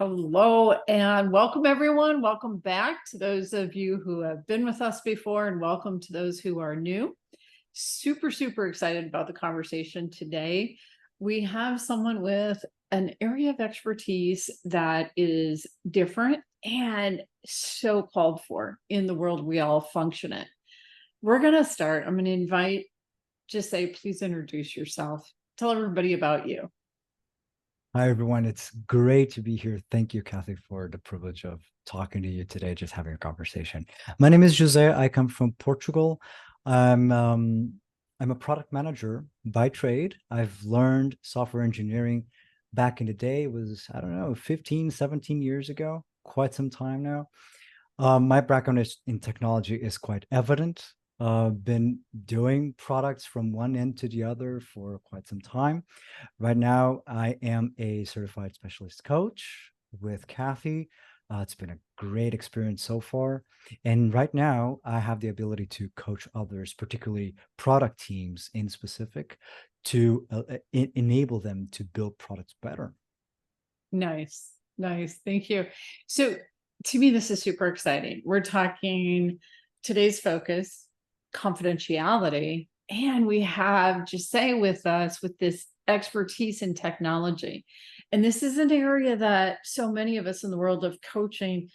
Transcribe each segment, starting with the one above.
Hello and welcome everyone. Welcome back to those of you who have been with us before, and welcome to those who are new. Super excited about the conversation today. We have someone with an area of expertise that is different and so called for in the world we all function in. We're going to start. I'm going to invite José, please introduce yourself. Tell everybody about you. Hi, everyone. It's great to be here. Thank you, Cathy, for the privilege of talking to you today, just having a conversation. My name is Jose. I come from Portugal. I'm a product manager by trade. I've learned software engineering back in the day. It was, I don't know, 15, 17 years ago, quite some time now. My background in technology is quite evident. Been doing products from one end to the other for quite some time. Right now, I am a certified specialist coach with Cathy. It's been a great experience so far. And right now, I have the ability to coach others, particularly product teams in specific, to enable them to build products better. Nice. Thank you. So to me, this is super exciting. We're talking today's focus, confidentiality, and we have Jose with us with this expertise in technology. And this is an area that so many of us in the world of coaching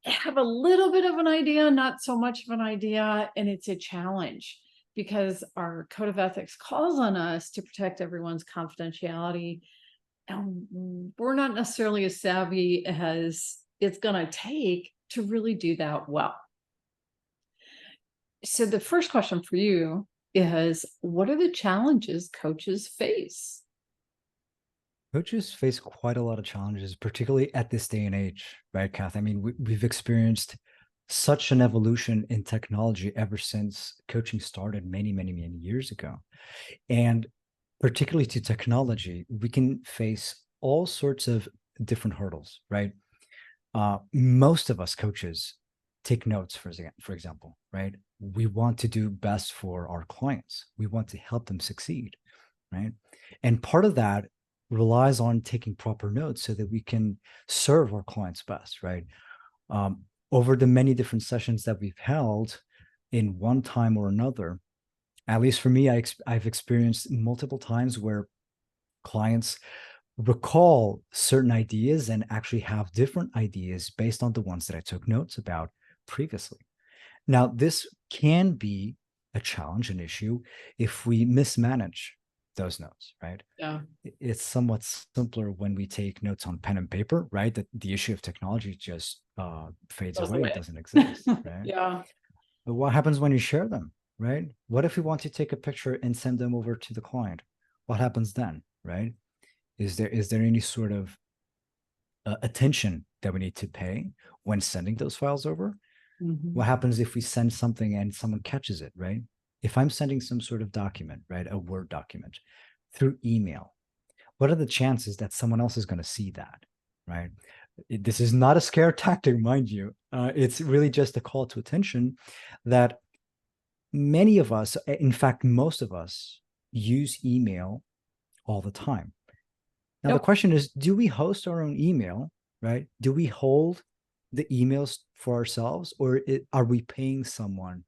have a little bit of an idea, not so much of an idea, and it's a challenge because our code of ethics calls on us to protect everyone's confidentiality, and we're not necessarily as savvy as it's going to take to really do that well. So the first question for you is, what are the challenges coaches face? Coaches face quite a lot of challenges, particularly at this day and age, right, Kath? I mean, we've experienced such an evolution in technology ever since coaching started many years ago. And particularly to technology, we can face all sorts of different hurdles, right? Most of us coaches take notes, for example, right? We want to do best for our clients. We want to help them succeed, right? And part of that relies on taking proper notes so that we can serve our clients best, right? Over the many different sessions that we've held in one time or another, at least for me, I've experienced multiple times where clients recall certain ideas and actually have different ideas based on the ones that I took notes about previously. Now, this can be a challenge, an issue, if we mismanage those notes, right? Yeah. It's somewhat simpler when we take notes on pen and paper, right? That the issue of technology just fades Goes away, it away. doesn't exist, right? Yeah. But what happens when you share them, right? What if we want to take a picture and send them over to the client? What happens then, right? Is there any sort of attention that we need to pay when sending those files over? Mhm. What happens if we send something and someone catches it, right? If I'm sending some sort of document, right, a Word document through email, what are the chances that someone else is going to see that, right? This is not a scare tactic, mind you. It's really just a call to attention that many of us, in fact, most of us, use email all the time. Now, the Yep. question is, do we host our own email, right? Do we hold the emails for ourselves, or are we paying someone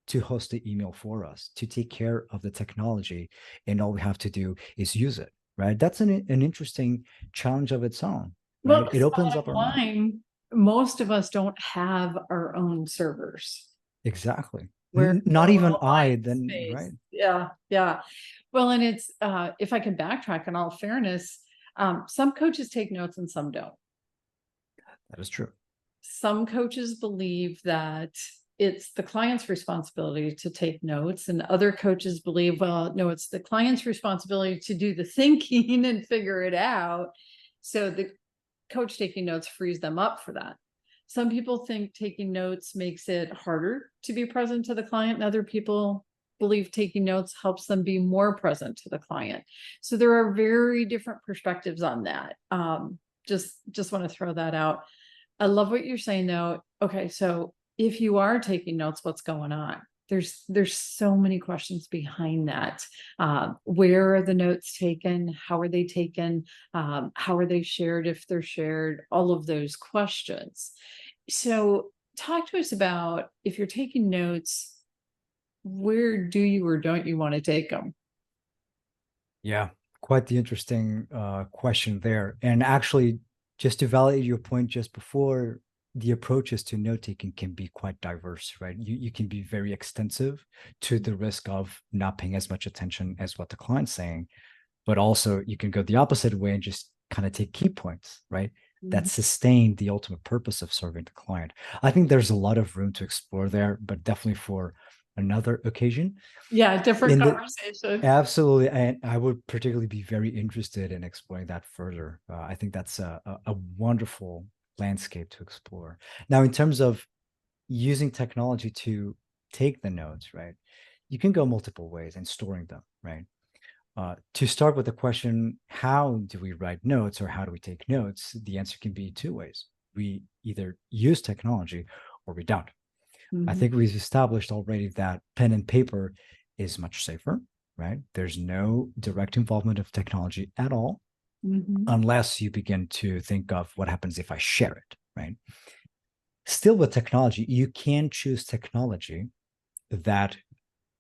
to host the email for us, to take care of the technology, and all we have to do is use it, right? That's an interesting challenge of its own, Well, right? It because opens up our bottom mind. line, most of us don't have our own servers. Exactly. We're Not even all I, buying then, space. right? Yeah. Well, and it's if I can backtrack in all fairness, some coaches take notes and some don't. That is true. Some coaches believe that it's the client's responsibility to take notes, and other coaches believe, well, no, it's the client's responsibility to do the thinking and figure it out. So the coach taking notes frees them up for that. Some people think taking notes makes it harder to be present to the client, and other people believe taking notes helps them be more present to the client. So there are very different perspectives on that. Just want to throw that out. I love what you're saying though. Okay, so if you are taking notes, what's going on? There's so many questions behind that. Where are the notes taken? How are they taken? How are they shared if they're shared? All of those questions. So talk to us about, if you're taking notes, where do you or don't you want to take them? Yeah, quite the interesting question there. And actually, just to validate your point just before, the approaches to note taking can be quite diverse, right? You can be very extensive to the risk of not paying as much attention as what the client's saying, but also you can go the opposite way and just kind of take key points, right? That Mhm. sustain the ultimate purpose of serving the client. I think there's a lot of room to explore there, but definitely for another occasion. Yeah, different In the conversation. Absolutely, and I would particularly be very interested in exploring that further. I think that's a wonderful landscape to explore. Now, in terms of using technology to take the notes, right? You can go multiple ways in storing them, right? To start with the question, how do we write notes or how do we take notes? The answer can be two ways. We either use technology or we don't. I Mhm. think we've established already that pen and paper is much safer, right? There's no direct involvement of technology at all, Mhm. unless you begin to think of what happens if I share it, right? Still, with technology, you can choose technology that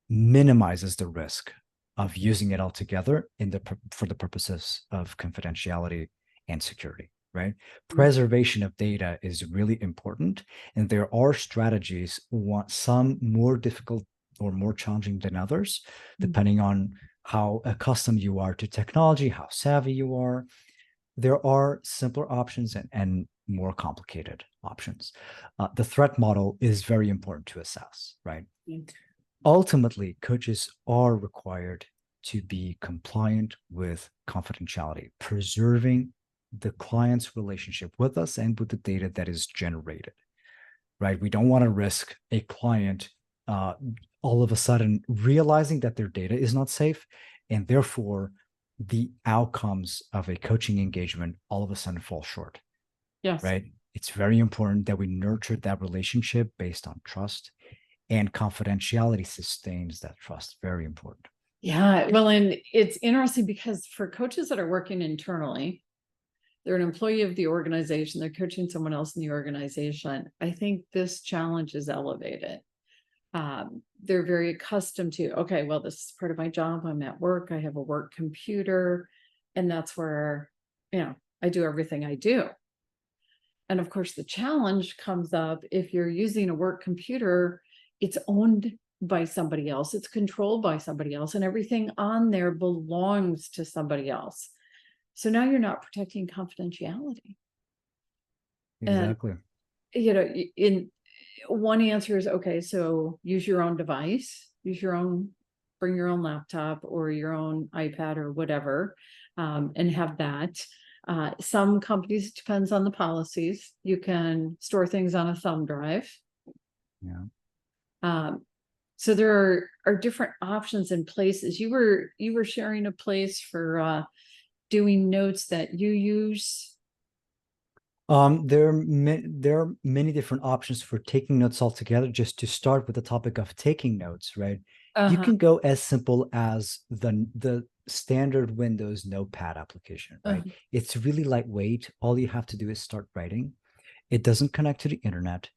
minimizes the risk of using it altogether for the purposes of confidentiality and security, right? Preservation of data is really important, and there are strategies, some more difficult or more challenging than others, depending on how accustomed you are to technology, how savvy you are. There are simpler options and more complicated options. The threat model is very important to assess, right? Mhm. Ultimately, coaches are required to be compliant with confidentiality, preserving the client's relationship with us and with the data that is generated, right? We don't want to risk a client uh, all of a sudden realizing that their data is not safe, and therefore the outcomes of a coaching engagement all of a sudden fall short, Yes. right? It's very important that we nurture that relationship based on trust, and confidentiality sustains that trust. Very important. Yeah. Well, and it's interesting because for coaches that are working internally, they're an employee of the organization, they're coaching someone else in the organization. I think this challenge is elevated. They're very accustomed to, okay, well, this is part of my job. I'm at work, I have a work computer, and that's where, I do everything I do. And of course, the challenge comes up if you're using a work computer, it's owned by somebody else, it's controlled by somebody else, and everything on there belongs to somebody else. So now you're not protecting confidentiality. And, Exactly. in one answer is, okay, so use your own device, bring your own laptop or your own iPad or whatever, and have that. Some companies, depends on the policies, you can store things on a thumb drive. Yeah. Um, so there are different options and places. You were sharing a place for doing notes that you use. There are many different options for taking notes altogether. Just to start with the topic of taking notes, right? You Uh-huh. can go as simple as the standard Windows Notepad application, right? Uh-huh. It's really lightweight. All you have to do is start writing. It doesn't connect to the internet.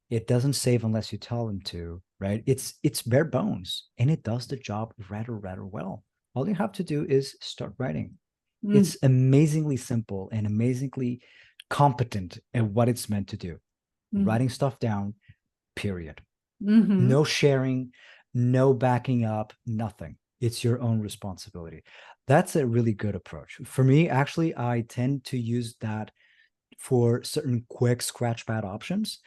It doesn't save unless you tell them to, right? It's bare bones, and it does the job rather well. All you have to do is start writing. Mm-hmm. It's amazingly simple and amazingly competent at what it's meant to do. Writing stuff down, period. Mm-hmm. No sharing, no backing up, nothing. It's your own responsibility. That's a really good approach. For me, actually, I tend to use that for certain quick scratch pad options.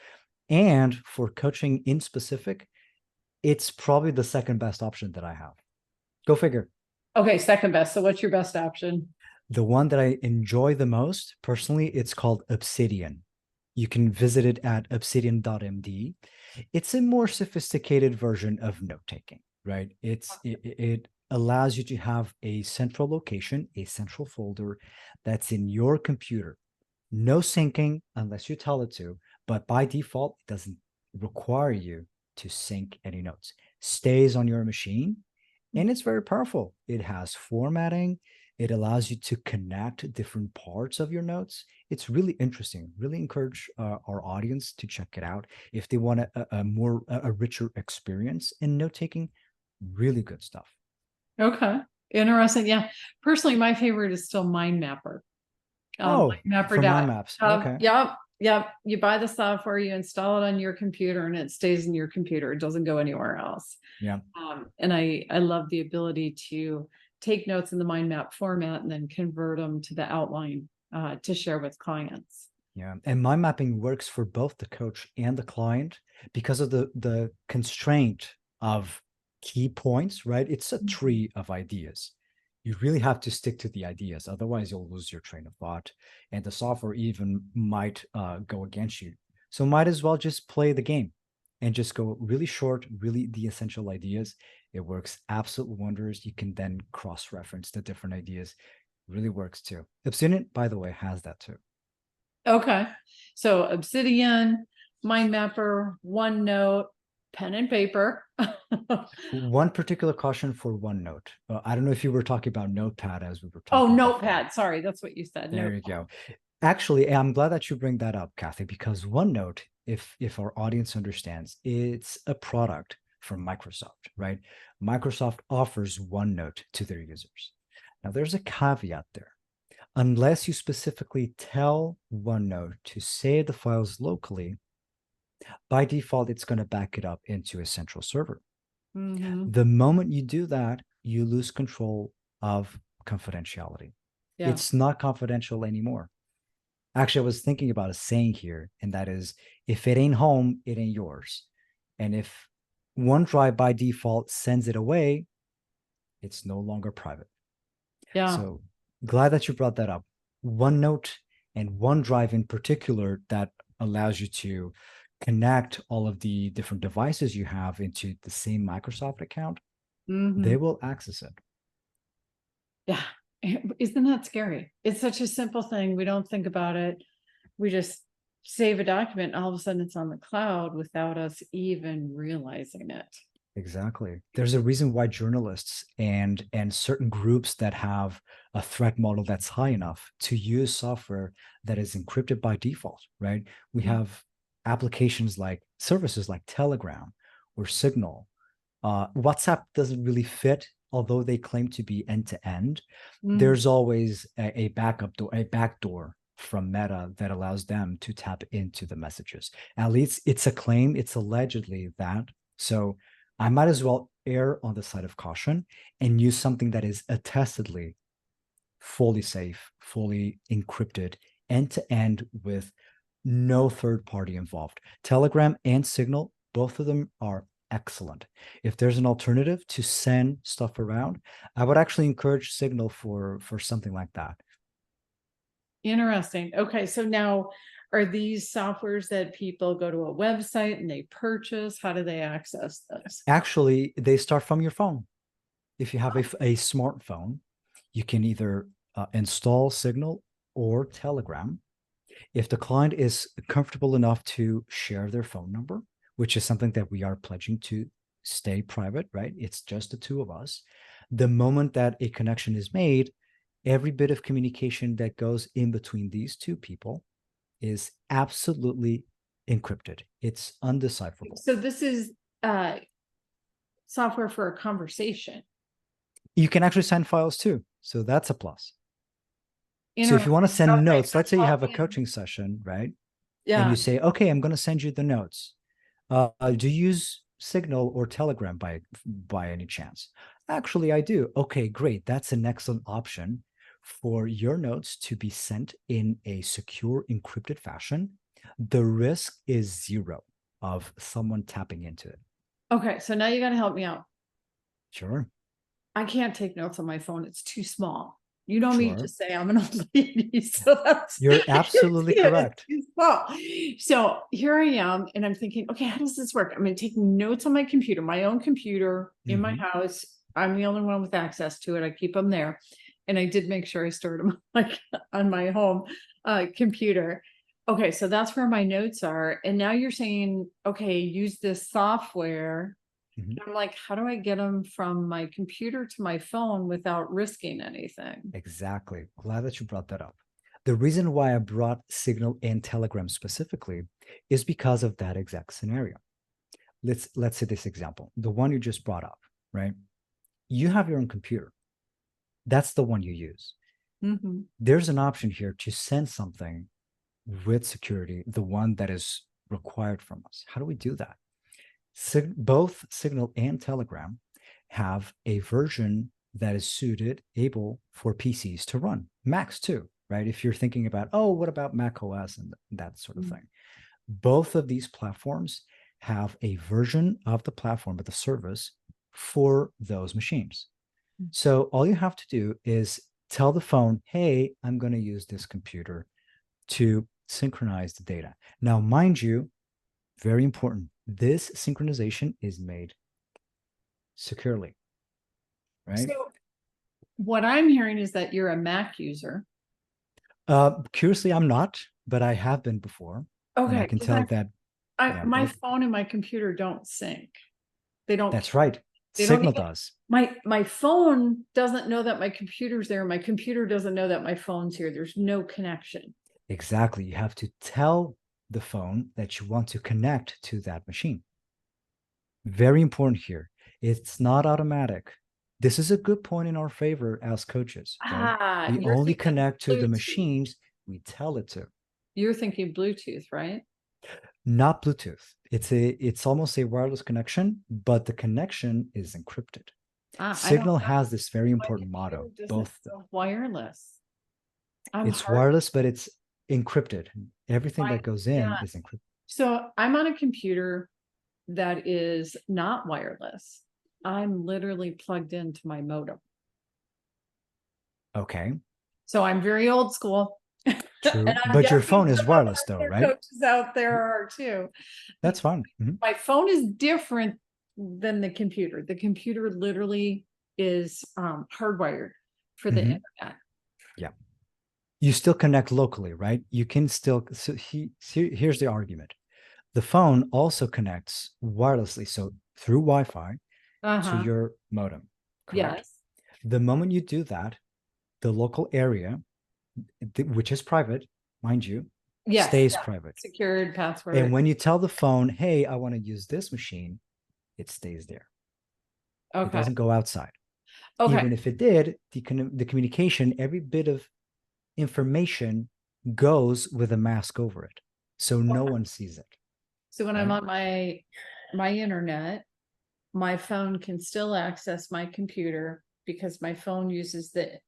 And for coaching in specific, it's probably the second best option that I have. Go figure. Okay, second best. So what's your best option? The one that I enjoy the most personally, it's called Obsidian. You can visit it at obsidian.md. It's a more sophisticated version of note taking, right? It allows you to have a central location, a central folder that's in your computer. No syncing unless you tell it to, but by default, it doesn't require you to sync any notes. stays on your machine, and it's very powerful. It has formatting. It allows you to connect different parts of your notes. It's really interesting. Really encourage our audience to check it out if they want a richer experience in note taking. Really good stuff. Okay. Interesting. Yeah. Personally, my favorite is still Mind Mapper. Oh, for mind maps. Okay. Yep. Yep. You buy the software, you install it on your computer, and it stays in your computer. It doesn't go anywhere else. Yeah. And I love the ability to take notes in the mind map format and then convert them to the outline to share with clients. Yeah. And mind mapping works for both the coach and the client because of the constraint of key points, right? It's a tree of ideas. You really have to stick to the ideas. Otherwise, you'll lose your train of thought. And the software even might go against you. So might as well just play the game and just go really short, really the essential ideas. It works absolute wonders. You can then cross-reference the different ideas. Really works too. Obsidian, by the way, has that too. Okay. So Obsidian, Mind Mapper, OneNote, pen and paper. One particular caution for OneNote. I don't know if you were talking about Notepad as we were Oh, talking before. Notepad. Sorry, that's what you said. There you Notepad. go. Actually, I'm glad that you bring that up, Kathy, because OneNote, if our audience understands, it's a product from Microsoft, right? Microsoft offers OneNote to their users. Now, there's a caveat there. Unless you specifically tell OneNote to save the files locally, by default, it's going to back it up into a central server. Mm-hmm. The moment you do that, you lose control of confidentiality. Yeah. It's not confidential anymore. Actually, I was thinking about a saying here, and that is if it ain't home, it ain't yours. And if OneDrive by default sends it away, it's no longer private. Yeah. So glad that you brought that up. OneNote and OneDrive in particular, that allows you to connect all of the different devices you have into the same Microsoft account, Mm-hmm. they will access it. Yeah. Isn't that scary? It's such a simple thing. We don't think about it. We just save a document and all of a sudden it's on the cloud without us even realizing it. Exactly. There's a reason why journalists and certain groups that have a threat model that's high enough to use software that is encrypted by default, right? We have applications like services like Telegram or Signal. WhatsApp doesn't really fit, although they claim to be end to end. Mm. There's always a backup door, a backdoor from Meta that allows them to tap into the messages. At least it's a claim, it's allegedly that. So I might as well err on the side of caution and use something that is attestedly fully safe, fully encrypted, end to end with no third party involved. Telegram and Signal, both of them are excellent. If there's an alternative to send stuff around, I would actually encourage Signal for something like that. Interesting. Okay, so now are these softwares that people go to a website and they purchase? How do they access this? Actually, they start from your phone. If you have a smartphone, you can either install Signal or Telegram. If the client is comfortable enough to share their phone number, which is something that we are pledging to stay private, right? It's just the two of us. The moment that a connection is made, every bit of communication that goes in between these two people is absolutely encrypted. It's undecipherable. So this is software for a conversation. You can actually send files too. So that's a plus. So if you want to Interesting. send Okay, notes, so let's say you have a copy and- coaching session, right? And Yeah. you say, okay, I'm going to send you the notes. Do you use Signal or Telegram by any chance? Actually, I do. Okay, great. That's an excellent option for your notes to be sent in a secure, encrypted fashion. The risk is zero of someone tapping into it. Okay, so now you got to help me out. Sure, I can't take notes on my phone. It's too small. You know me to sure. say I'm an old lady, so that's You're absolutely it's correct. too small. So here I am, and I'm thinking, okay, how does this work? I'm going to take notes on my computer, my own computer in my Mhm. house. I'm the only one with access to it. I keep them there, and I did make sure I stored them like on my home computer. Okay, so that's where my notes are. And now you're saying, okay, use this software Mhm. I'm like, how do I get them from my computer to my phone without risking anything? Exactly. Glad that you brought that up. The reason why I brought Signal and Telegram specifically is because of that exact scenario. Let's say this example, the one you just brought up, right? You have your own computer. That's the one you use. Mhm. There's an option here to send something with security, the one that is required from us. How do we do that? Both Signal and Telegram have a version that is suited, able for PCs to run, Macs too, right? If you're thinking about, oh, what about Mac OS and that sort of Mm. thing. Both of these platforms have a version of the platform of the service for those machines. Mm. So all you have to do is tell the phone, hey, I'm going to use this computer to synchronize the data. Now, mind you, very important, this synchronization is made securely, right? So what I'm hearing is that you're a Mac user. Curiously, I'm not, but I have been before. And I Okay, can 'cause tell that, yeah, my both. phone and my computer don't sync. They don't That's right. they don't Signal even does. my phone doesn't know that my computer's there. My computer doesn't know that my phone's here. There's no connection. Exactly. You have to tell the phone that you want to connect to that machine. Very important here. It's not automatic. This is a good point in our favor as coaches, right? Ah, We only connect to the Bluetooth. machines we tell it to, You're thinking Bluetooth, right? not Bluetooth. It's almost a wireless connection, but the connection is encrypted. Ah, I don't Signal know. has this very My important computer motto. doesn't Both, go wireless. I'm it's hard. wireless, but it's encrypted. Everything My, that goes yeah. in is encrypted. So I'm on a computer that is not wireless. I'm literally plugged into my modem. Okay, So I'm very old school. And true. I'm But your guessing phone is some wireless though, other right? coaches out there are too. That's fine. Mhm. My phone is different than the computer. The computer literally is hardwired for the Mhm. internet. Yeah. You still connect locally, right? You can still, so here's the argument. The phone also connects wirelessly, so through Wi-Fi to Uh-huh. your modem, correct? Yes. The moment you do that, the local area, which is private, mind you, Yes. stays Yeah. private. Secured And password. when you tell the phone, hey, I want to use this machine, it stays there. It Okay. doesn't go outside. Okay. Even if it did, the communication, every bit of information goes with a mask over it. So no one sees it, So when I'm right? on my internet, my phone can still access my computer because my phone uses the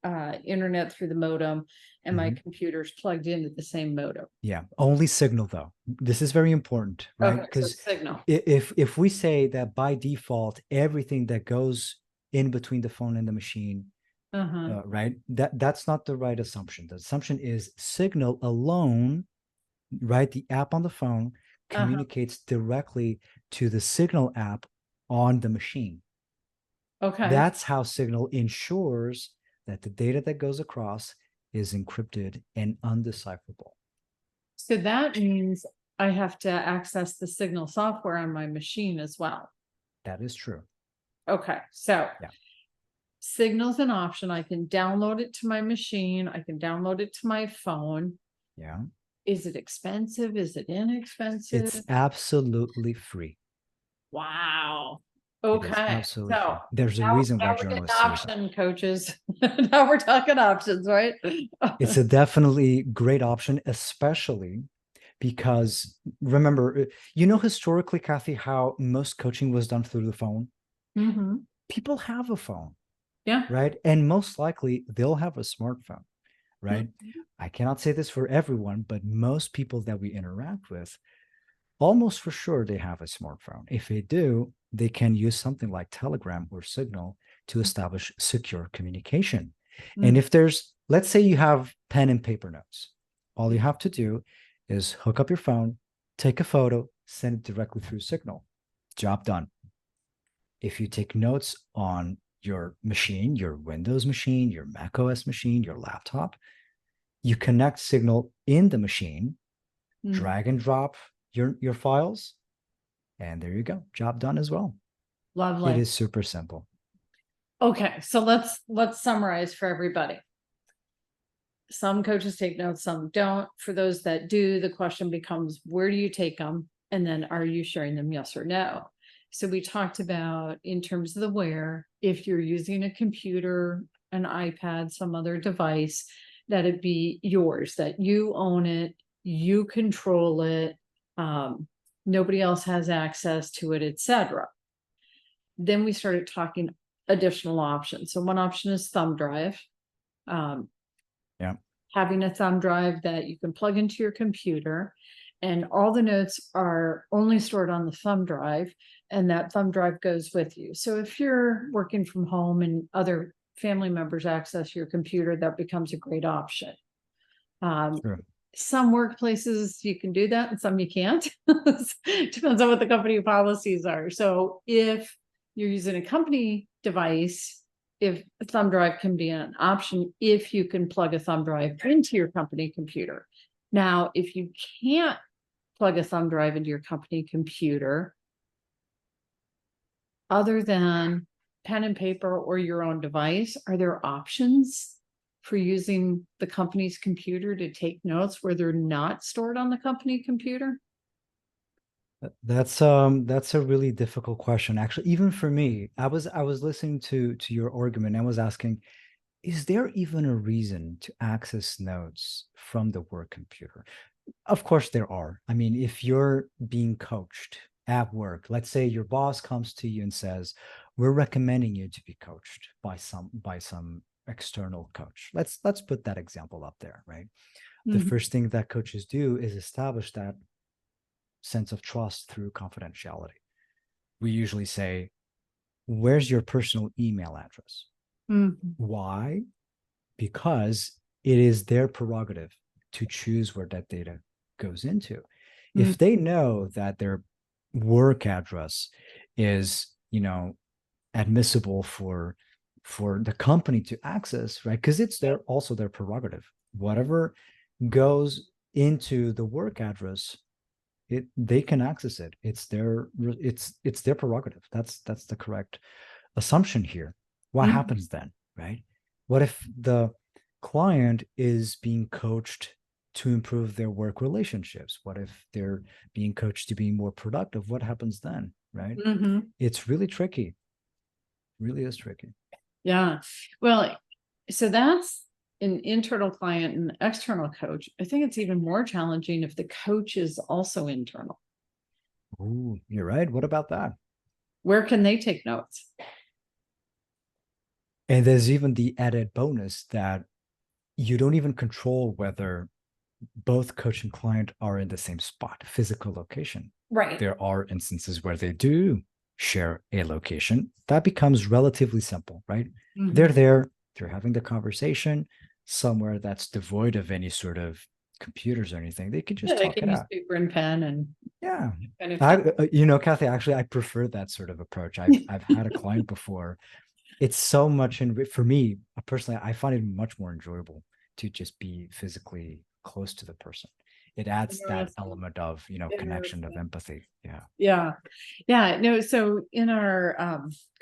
internet through the modem and my Mhm. computer's plugged into the same modem. Yeah, only Signal though. This is very important, right? Okay, so Because signal. if we say that by default everything that goes in between the phone and the machine, Uh-huh. right? That's not the right assumption. The assumption is Signal alone, right? The app on the phone Uh-huh. communicates directly to the Signal app on the machine. Okay. That's how Signal ensures that the data that goes across is encrypted and undecipherable. So that means I have to access the signal software on my machine as well. That is true. Okay, so Yeah. signal's an option. I can download it to my machine. I can download it to my phone. Yeah. Is it expensive? Is it inexpensive? It's absolutely free. Wow. It is Okay, absolutely so free. There's a reason why now we're getting journalists use it. option coaches. Now we're talking options, right? It's a definitely great option, especially because remember, historically, Kathy, how most coaching was done through the phone. Mhm. People have a phone, Yeah. right? And most likely they'll have a smartphone, right? Mhm. I cannot say this for everyone, but most people that we interact with, almost for sure they have a smartphone. If they do, they can use something like Telegram or Signal to establish secure communication. And Mhm. if there's, let's say you have pen and paper notes, all you have to do is hook up your phone, take a photo, send it directly through Signal. Job done. If you take notes on your machine, your Windows machine, your Mac OS machine, your laptop, you connect Signal in the machine, Mhm. drag and drop your files, and there you go. Job done as well. It Lovely. is super simple. Okay, so let's summarize for everybody. Some coaches take notes, some don't. For those that do, the question becomes, where do you take them? And then are you sharing them, yes or no? So we talked about, in terms of the where, if you're using a computer, an iPad, some other device, that it be yours, that you own it, you control it, nobody else has access to it, etc. Then we started talking additional options. So one option is thumb drive. Um, Yeah. Having a thumb drive that you can plug into your computer, and all the notes are only stored on the thumb drive, and that thumb drive goes with you. So if you're working from home and other family members access your computer, that becomes a great option. Sure. Some workplaces you can do that and some you can't. Depends on what the company policies are. So if you're using a company device, if a thumb drive can be an option, if you can plug a thumb drive into your company computer. Now, if you can't plug a thumb drive into your company computer, other than pen and paper or your own device, are there options for using the company's computer to take notes where they're not stored on the company computer? That's a really difficult question. Actually, even for me, I was listening to your argument. I was asking, is there even a reason to access notes from the work computer? Of course there are. I mean, if you're being coached at work, let's say your boss comes to you and says, "We're recommending you to be coached by some external coach." Let's put that example up there, right? The Mhm. first thing that coaches do is establish that sense of trust through confidentiality. We usually say, "Where's your personal email address?" Mhm. Why? Because it is their prerogative to choose where that data goes into. Mhm. If they know that their work address is, admissible for the company to access, right? Because it's their also their prerogative. Whatever goes into the work address, they can access it. It's their prerogative. That's the correct assumption here. What Mhm. happens then, right? What if the client is being coached to improve their work relationships? What if they're being coached to be more productive? What happens then, right? Mhm. It's really tricky. Really is tricky. Yeah. Well, so that's an internal client and external coach. I think it's even more challenging if the coach is also internal. Ooh, you're right. What about that? Where can they take notes? And there's even the added bonus that you don't even control whether both coach and client are in the same spot, physical location. Right. There are instances where they do share a location. That becomes relatively simple, right? Mhm. They're there, they're having the conversation somewhere that's devoid of any sort of computers or anything. They could Yeah, just they talk can it use out. paper and pen and Yeah. kind of. Kathy, actually, I prefer that sort of approach. I've had a client before. It's so much for me personally, I find it much more enjoyable to just be physically close to the person. It adds that Interesting. element of, connection, of Interesting. empathy. Yeah. Yeah. Yeah. No, so in our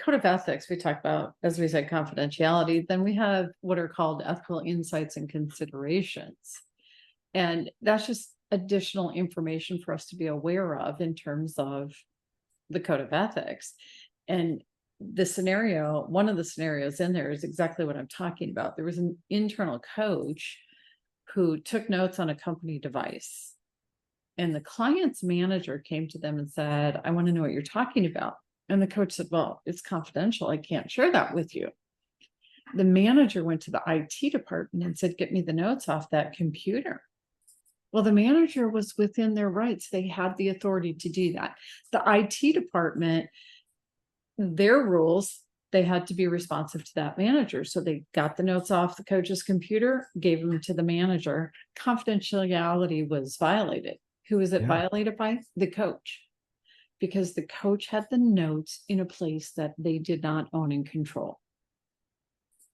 code of ethics, we talk about, as we said, confidentiality. Then we have what are called ethical insights and considerations. And that's just additional information for us to be aware of in terms of the code of ethics. And one of the scenarios in there is exactly what I'm talking about. There was an internal coach who took notes on a company device. And the client's manager came to them and said, I want to know what you're talking about. And the coach said, well, it's confidential. I can't share that with you. The manager went to the IT department and said, get me the notes off that computer. Well, the manager was within their rights. They had the authority to do that. The IT department, their rules, they had to be responsive to that manager. So they got the notes off the coach's computer, gave them to the manager. Confidentiality was violated. Who was it Yeah. violated by? The coach, because the coach had the notes in a place that they did not own and control.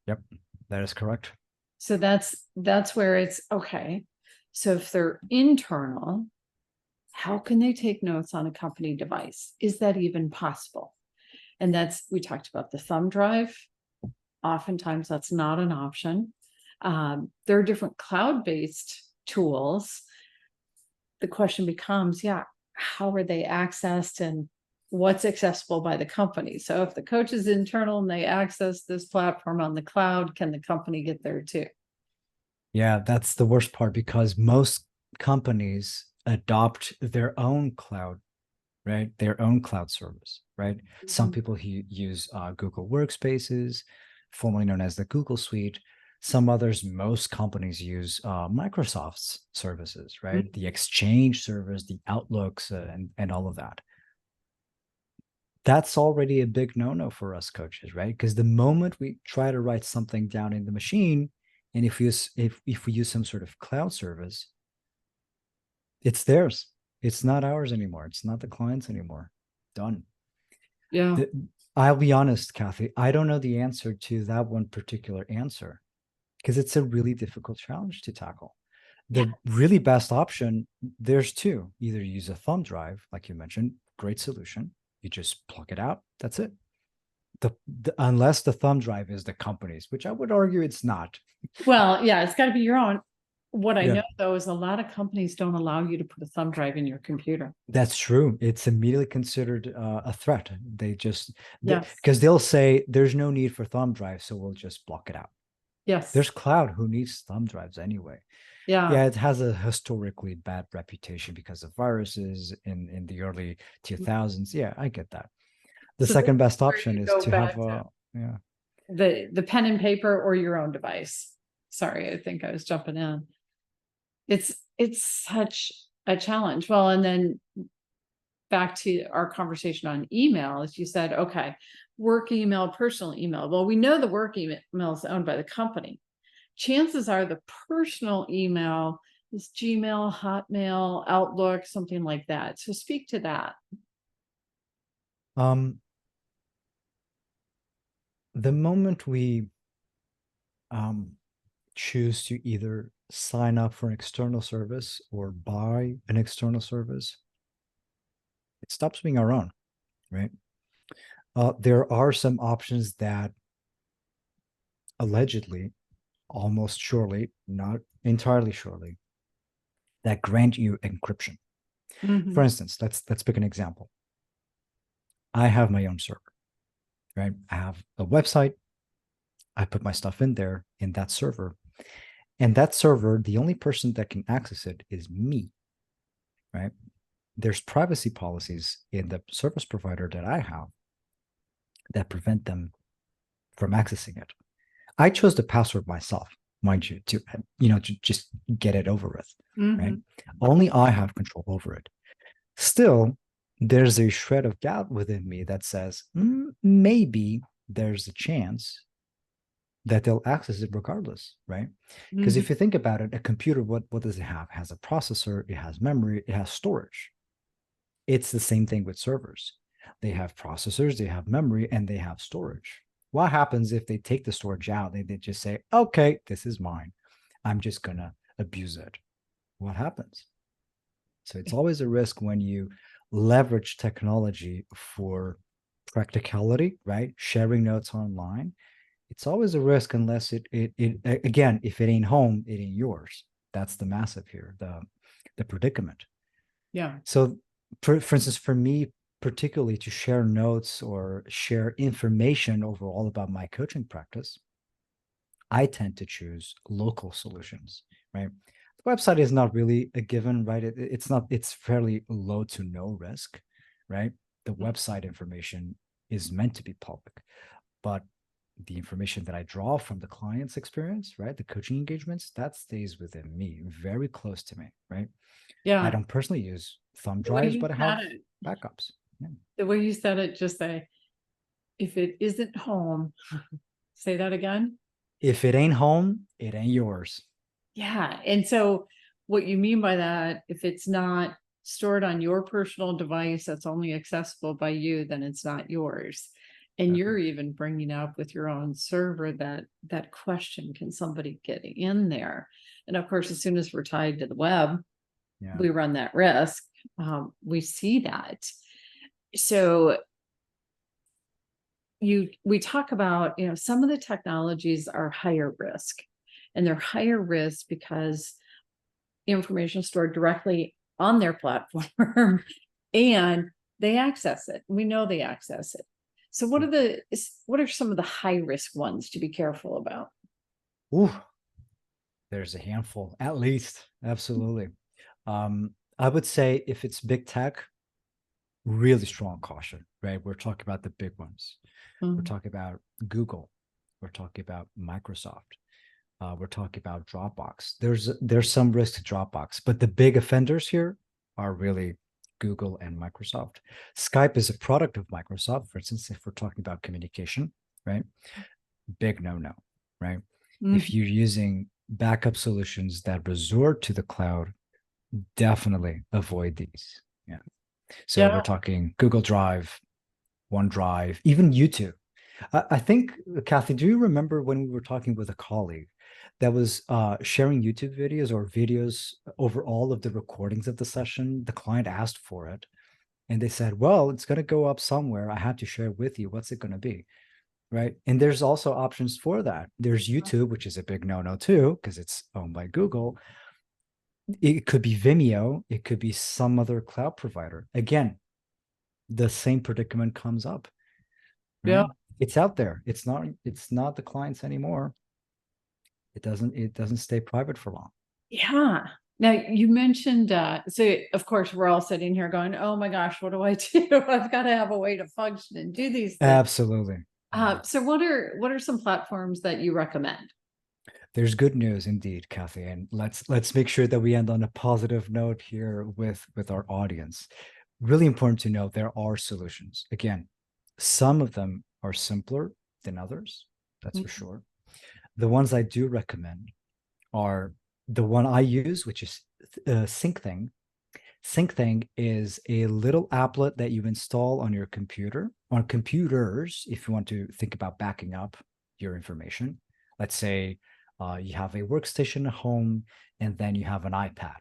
Yep. That is correct. So that's where it's okay. So if they're internal, how can they take notes on a company device? Is that even possible? And we talked about the thumb drive. Oftentimes that's not an option. There are different cloud-based tools. The question becomes, how are they accessed and what's accessible by the company? So if the coach is internal and they access this platform on the cloud, can the company get there too? Yeah, that's the worst part, because most companies adopt their own cloud, right? Their own cloud service, right? Some people use Google Workspaces, formerly known as the Google Suite. Some others, most companies use Microsoft's services, right? The Exchange service, the Outlooks, and all of that. That's already a big no-no for us coaches, right? Because the moment we try to write something down in the machine, and if we use some sort of cloud service, it's theirs. It's not ours anymore. It's not the client's anymore. Done. Yeah. I'll be honest, Cathy, I don't know the answer to that one particular answer, because it's a really difficult challenge to tackle. The really best option, there's two. Either use a thumb drive, like you mentioned, great solution. You just plug it out. That's it. Unless the thumb drive is the company's, which I would argue it's not. Well, yeah, it's got to be your own. What I Yeah. know though is a lot of companies don't allow you to put a thumb drive in your computer. That's true. It's immediately considered a threat. They just, Yes. because they'll say there's no need for thumb drive, so we'll just block it out. Yes. There's cloud. Who needs thumb drives anyway? Yeah. Yeah, it has a historically bad reputation because of viruses in the early 2000s. Yeah, I get that. The So second this best is where option you is go to back have a, yeah. the pen and paper or your own device. Sorry, I think I was jumping in. It's such a challenge. Well, and then back to our conversation on email, as you said, okay, work email, personal email. Well, we know the work email is owned by the company. Chances are the personal email is Gmail, Hotmail, Outlook, something like that. So speak to that. The moment we choose to either sign up for an external service or buy an external service, it stops being our own, right? There are some options that allegedly, almost surely, not entirely surely, that grant you encryption. For instance, let's pick an example. I have my own server, right? I have a website. I put my stuff in there in that server. And that server, the only person that can access it is me, right? There's privacy policies in the service provider that I have that prevent them from accessing it. I chose the password myself, mind you, to just get it over with, right? Only I have control over it. Still, there's a shred of doubt within me that says maybe there's a chance that they'll access it regardless, right? Because if you think about it, a computer, what does it have? It has a processor, it has memory, it has storage. It's the same thing with servers. They have processors, they have memory, and they have storage. What happens if they take the storage out? They just say, okay, this is mine. I'm just going to abuse it. What happens? So it's always a risk when you leverage technology for practicality, right? Sharing notes online. It's always a risk unless it again, if it ain't home, it ain't yours. That's the massive here, the predicament. Yeah. So for instance, for me, particularly to share notes or share information overall about my coaching practice, I tend to choose local solutions, right? The website is not really a given, right? It's fairly low to no risk, right? The website information is meant to be public, but the information that I draw from the client's experience, right? The coaching engagements, that stays within me, very close to me, right? Yeah. I don't personally use thumb drives, but I have backups. Yeah. The way you said it, just say, if it isn't home, say that again. If it ain't home, it ain't yours. Yeah. And so what you mean by that, if it's not stored on your personal device that's only accessible by you, then it's not yours. And you're even bringing up with your own server that question, can somebody get in there? And of course, as soon as we're tied to the web, we run that risk. We see that. So we talk about, some of the technologies are higher risk, and they're higher risk because information is stored directly on their platform and they access it. We know they access it. So what are some of the high risk ones to be careful about? Ooh, there's a handful, at least. Absolutely. I would say if it's big tech, really strong caution, right? We're talking about the big ones. We're Mhm. talking about Google. We're talking about Microsoft. We're talking about Dropbox. There's some risk to Dropbox, but the big offenders here are really Google and Microsoft. Skype is a product of Microsoft, for instance, if we're talking about communication, right? Big no-no, right? If Mhm. you're using backup solutions that resort to the cloud, definitely avoid these. Yeah. So we're Yeah. talking Google Drive, OneDrive, even YouTube. I think, Cathy, do you remember when we were talking with a colleague that was sharing YouTube videos or videos over all of the recordings of the session? The client asked for it, and they said, well, it's going to go up somewhere. I had to share it with you. What's it going to be? Right. And there's also options for that. There's YouTube, which is a big no-no too, because it's owned by Google. It could be Vimeo. It could be some other cloud provider. Again, the same predicament comes up, Yeah. right? It's out there. It's not the clients anymore. It doesn't stay private for long. Yeah. Now you mentioned, so of course we're all sitting here going, oh my gosh, what do I do? I've got to have a way to function and do these things. Absolutely. Yeah. So what are some platforms that you recommend? There's good news indeed, Kathy, and let's make sure that we end on a positive note here with our audience. Really important to know there are solutions. Again, some of them are simpler than others, that's for Mhm. sure. The ones I do recommend are the one I use, which is SyncThing. SyncThing is a little applet that you install on your computer, on computers, if you want to think about backing up your information. Let's say you have a workstation at home, and then you have an iPad,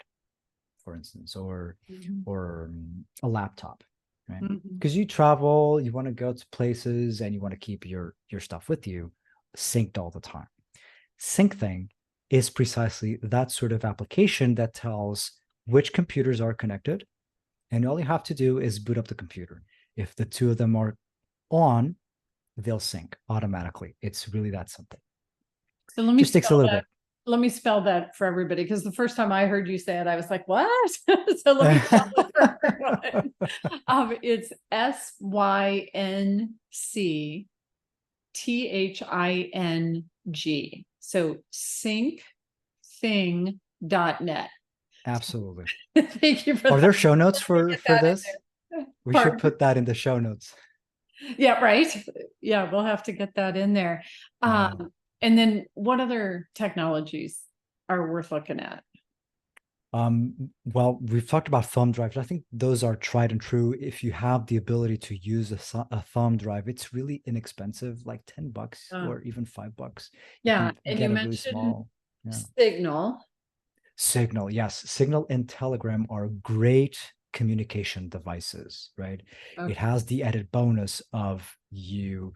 for instance, or Mhm. a laptop, right? Mhm. Because you travel, you want to go to places, and you want to keep your stuff with you, synced all the time. SyncThing is precisely that sort of application that tells which computers are connected, and all you have to do is boot up the computer. If the two of them are on, they'll sync automatically. It's really that simple. So Just takes a little bit. let me spell that for everybody, because the first time I heard you say it, I was like, what? So let me spell it for everyone. It's SYNCTHING. So syncthing.net. Absolutely. Thank you for Are that. there show notes Get for that in this? there. We should Pardon? put that in the show notes. Yeah, right. Yeah, we'll have to get that in there. Yeah. And then what other technologies are worth looking at? Well, we've talked about thumb drives. I think those are tried and true. If you have the ability to use a thumb drive, it's really inexpensive, like $10 Uh, or even $5. You yeah, can and you get a really mentioned small, yeah. Signal. Signal, yes. Signal and Telegram are great communication devices, right? It Okay. has the added bonus of you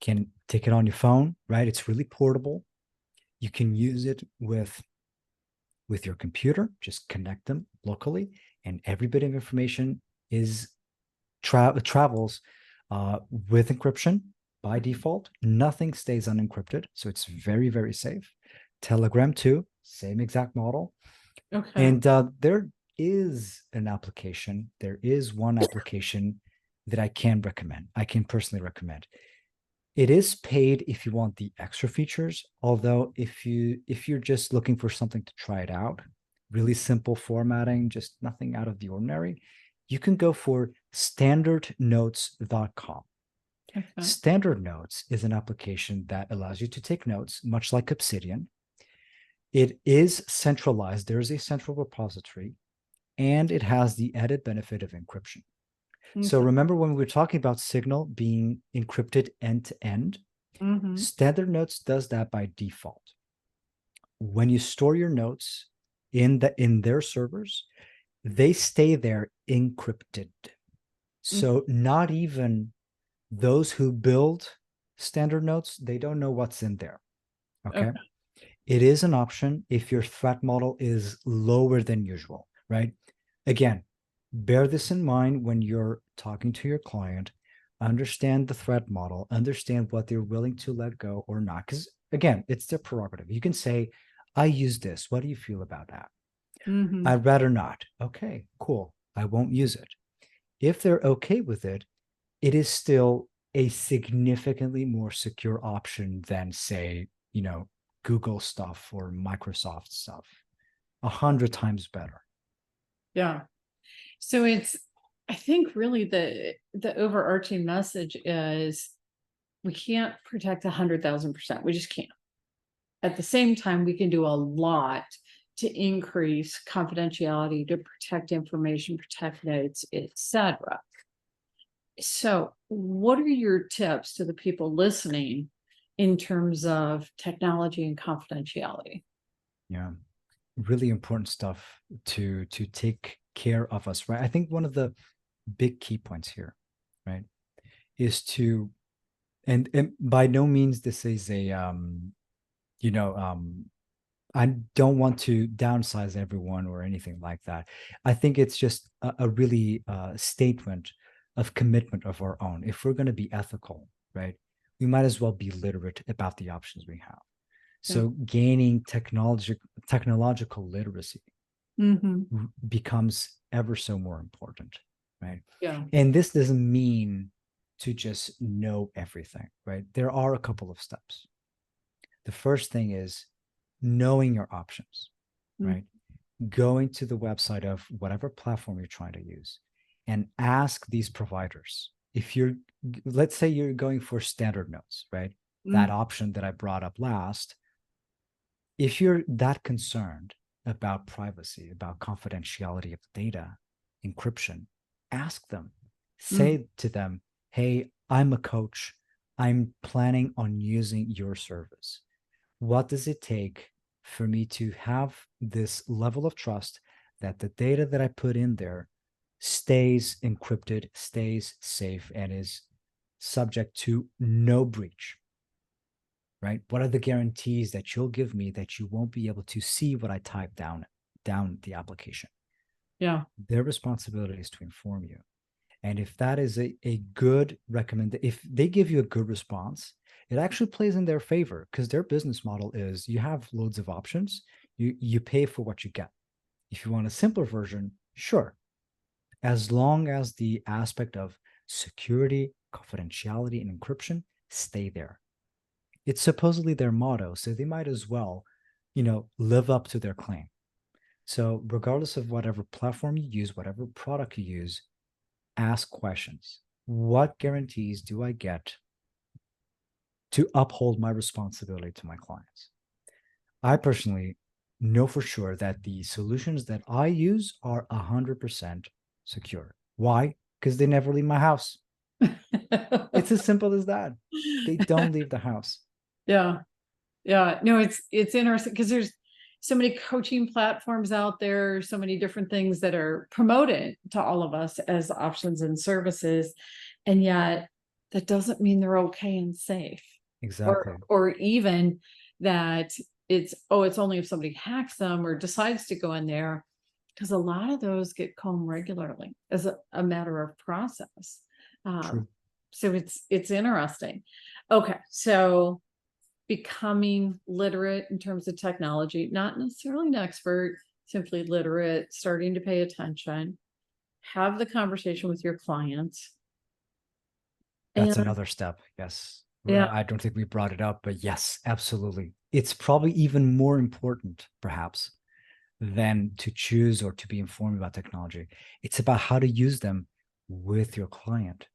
can take it on your phone, right? It's really portable. You can use it with your computer, just connect them locally, and every bit of information is travels with encryption by default. Nothing stays unencrypted, so it's very, very safe. Telegram too, same exact model. Okay. And there is an application. There is one application that I can recommend. I can personally recommend. It is paid if you want the extra features. Although if you're just looking for something to try it out, really simple formatting, just nothing out of the ordinary, you can go for standardnotes.com. Okay. Standard Notes is an application that allows you to take notes, much like Obsidian. It is centralized. There is a central repository, and it has the added benefit of encryption. So Okay. remember when we were talking about Signal being encrypted end to end? Mm-hmm. Standard Notes does that by default. When you store your notes in their servers, they stay there encrypted. So not even those who build standard notes, they don't know what's in there. Okay. Okay. It is an option if your threat model is lower than usual, right? Again, bear this in mind when you're talking to your client. Understand the threat model, understand what they're willing to let go or not. Because again, it's their prerogative. You can say, I use this. What do you feel about that? Mm-hmm. I'd rather not. Okay, cool. I won't use it. If they're okay with it, it is still a significantly more secure option than, say, Google stuff or Microsoft stuff. 100 times better. Yeah. So I think really the overarching message is we can't protect 100,000%. We just can't. At the same time, we can do a lot to increase confidentiality, to protect information, protect notes, etc. So, what are your tips to the people listening in terms of technology and confidentiality? Yeah, really important stuff to take care of us, right? I think one of the big key points here, right, is to and by no means this is a you know I don't want to downsize everyone or anything like that. I think it's just a really statement of commitment of our own. If we're going to be ethical, right, we might as well be literate about the options we have. Yeah. So gaining technological literacy Mm-hmm. becomes ever so more important, right? Yeah. And this doesn't mean to just know everything, right? There are a couple of steps. The first thing is knowing your options, Mm-hmm. right? Going to the website of whatever platform you're trying to use and ask these providers. If you're, let's say you're going for standard notes, right? That option that I brought up last, if you're that concerned about privacy, about confidentiality of the data, encryption, ask them. Mm-hmm. Say to them, hey, I'm a coach. I'm planning on using your service. What does it take for me to have this level of trust that the data that I put in there stays encrypted, stays safe, and is subject to no breach? Right? What are the guarantees that you'll give me that you won't be able to see what I type down the application? Yeah. Their responsibility is to inform you. And if that is a good if they give you a good response, it actually plays in their favor because their business model is you have loads of options, you pay for what you get. If you want a simpler version, sure. As long as the aspect of security, confidentiality, and encryption stay there. It's supposedly their motto, so they might as well, live up to their claim. So, regardless of whatever platform you use, whatever product you use, ask questions. What guarantees do I get to uphold my responsibility to my clients? I personally know for sure that the solutions that I use are 100% secure. Why? Because they never leave my house. It's as simple as that. They don't leave the house. Yeah. Yeah. No, it's interesting because there's so many coaching platforms out there, so many different things that are promoted to all of us as options and services. And yet that doesn't mean they're okay and safe. Exactly. Or even that it's only if somebody hacks them or decides to go in there, because a lot of those get combed regularly as a matter of process. True. So it's interesting. Okay, so becoming literate in terms of technology, not necessarily an expert, simply literate, starting to pay attention, have the conversation with your clients. That's And another step. Yes. yeah, I don't think we brought it up, but yes, absolutely. It's probably even more important, perhaps, than to choose or to be informed about technology. It's about how to use them with your client,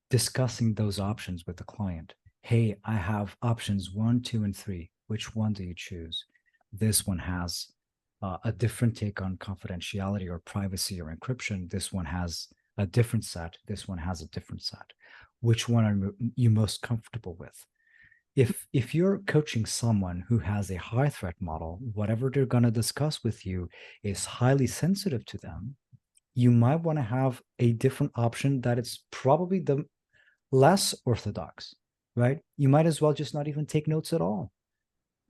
discussing those options with the client. Hey, I have options 1, 2, and 3. Which one do you choose? This one has a different take on confidentiality or privacy or encryption. This one has a different set. This one has a different set. Which one are you most comfortable with? If you're coaching someone who has a high threat model, whatever they're going to discuss with you is highly sensitive to them, you might want to have a different option that it's probably the less orthodox, right? You might as well just not even take notes at all.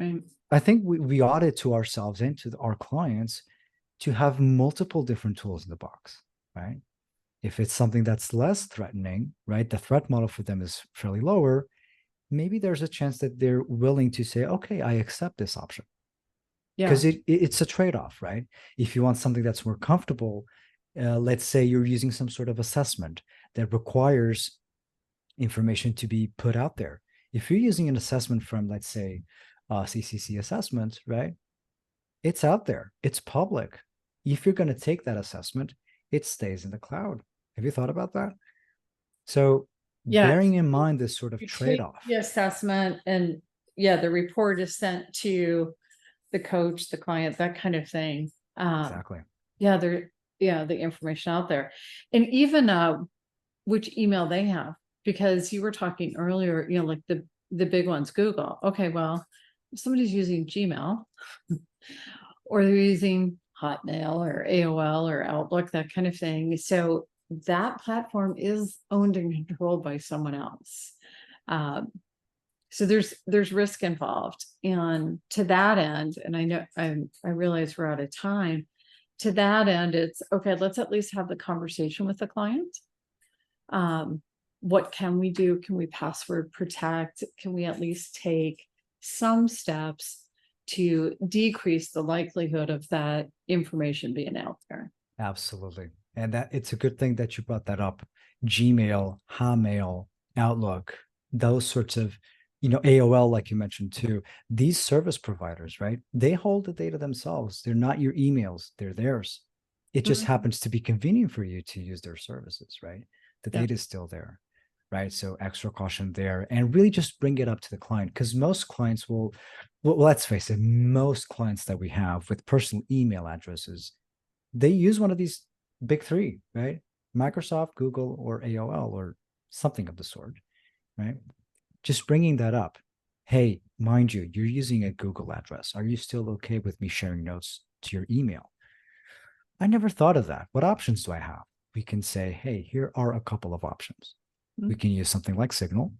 Right. I think we ought it to ourselves and to our clients to have multiple different tools in the box, right? If it's something that's less threatening, right? The threat model for them is fairly lower. Maybe there's a chance that they're willing to say, okay, I accept this option. Yeah. Because it's a trade-off, right? If you want something that's more comfortable, let's say you're using some sort of assessment that requires information to be put out there. If you're using an assessment from, let's say, CCC assessment, right? It's out there, it's public. If you're going to take that assessment, it stays in the cloud. Have you thought about that? So, Yes. bearing in mind this sort of You trade take off. the assessment and yeah, the report is sent to the coach, the client, that kind of thing. Exactly. Yeah, the information out there. And even which email they have, because you were talking earlier, like the big ones, Google. Okay, well, if somebody's using Gmail or they're using Hotmail or AOL or Outlook, that kind of thing. So that platform is owned and controlled by someone else. Um, so there's risk involved. And to that end, and I know I realize we're out of time. To that end, it's okay, let's at least have the conversation with the client. What can we do? Can we password protect? Can we at least take some steps to decrease the likelihood of that information being out there? Absolutely. And that it's a good thing that you brought that up. Gmail, Hotmail, Outlook, those sorts of, AOL, like you mentioned too, these service providers, right? They hold the data themselves. They're not your emails, they're theirs. It just Mhm. happens to be convenient for you to use their services, right? The Yeah. data is still there, right? So extra caution there and really just bring it up to the client because most clients will, well, let's face it, most clients that we have with personal email addresses, they use one of these big three, right? Microsoft, Google, or AOL, or something of the sort, right? Just bringing that up. Hey, mind you, you're using a Google address. Are you still okay with me sharing notes to your email? I never thought of that. What options do I have? We can say, hey, here are a couple of options. We can use something like Signal,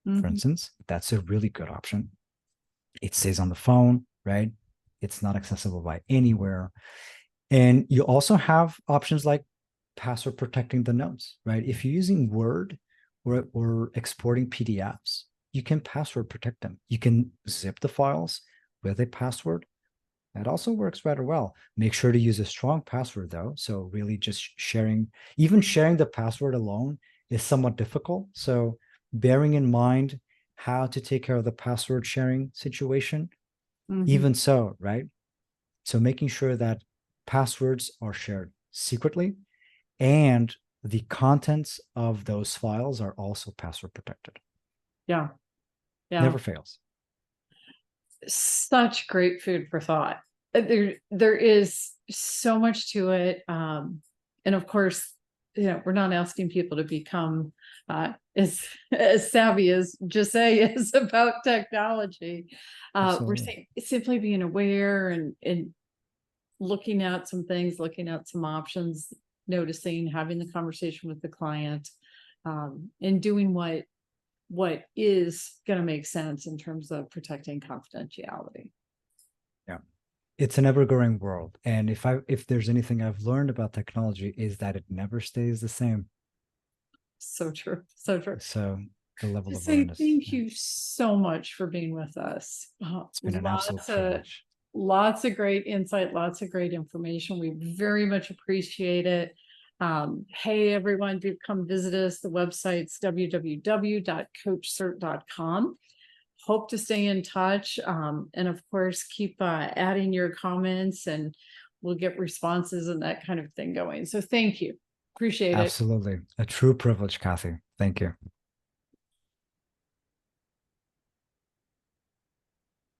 for Mhm. instance. That's a really good option. It stays on the phone, right? It's not accessible by anywhere. And you also have options like password protecting the notes, right? If you're using Word or exporting PDFs, you can password protect them. You can zip the files with a password. That also works rather well. Make sure to use a strong password though. So really just even sharing the password alone is somewhat difficult. So bearing in mind how to take care of the password sharing situation, Mhm. even so, right? So making sure that passwords are shared secretly and the contents of those files are also password protected. Yeah. Yeah. Never fails. Such great food for thought. There is so much to it. And of course, we're not asking people to become as savvy as Jose is about technology. We're Absolutely. saying simply being aware and looking at some things, looking at some options, noticing, having the conversation with the client, and doing what is going to make sense in terms of protecting confidentiality. Yeah. It's an ever-growing world. And if there's anything I've learned about technology is that it never stays the same. So true. So true. So the level To of say awareness. thank Yeah. you so much for being with us. It's been an absolute privilege. Lots of great insight, lots of great information. We very much appreciate it. Hey, everyone, do come visit us. The website's www.coachcert.com. Hope to stay in touch. And of course, keep adding your comments and we'll get responses and that kind of thing going. So thank you. Appreciate it. Absolutely. A true privilege, Cathy. Thank you.